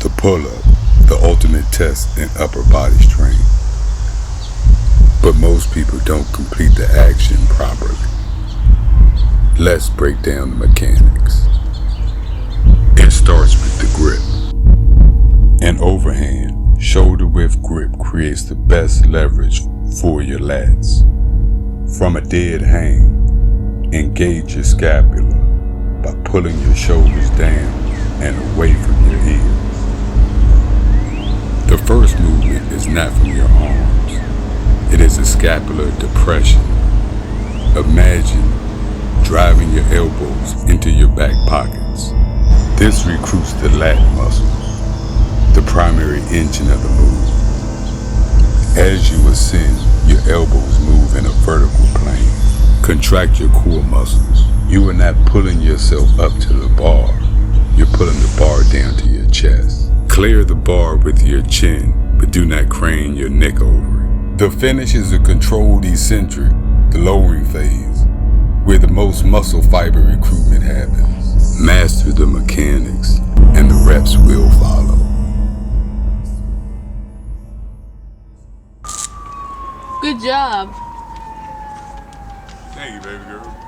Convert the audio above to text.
The pull-up, the ultimate test in upper body strength. But most people don't complete the action properly. Let's break down the mechanics. It starts with the grip. An overhand, shoulder width grip creates the best leverage for your lats. From a dead hang, engage your scapula by pulling your shoulders down and away from your ears. The first movement is not from your arms. It is a scapular depression. Imagine driving your elbows into your back pockets. This recruits the lat muscles, the primary engine of the move. As you ascend, your elbows move in a vertical plane. Contract your core muscles. You are not pulling yourself up to the bar. You're pulling the bar down to your chest. Clear the bar with your chin, but do not crane your neck over it. The finish is a controlled eccentric, the lowering phase, where the most muscle fiber recruitment happens. Master the mechanics, and the reps will follow. Good job. Thank you, baby girl.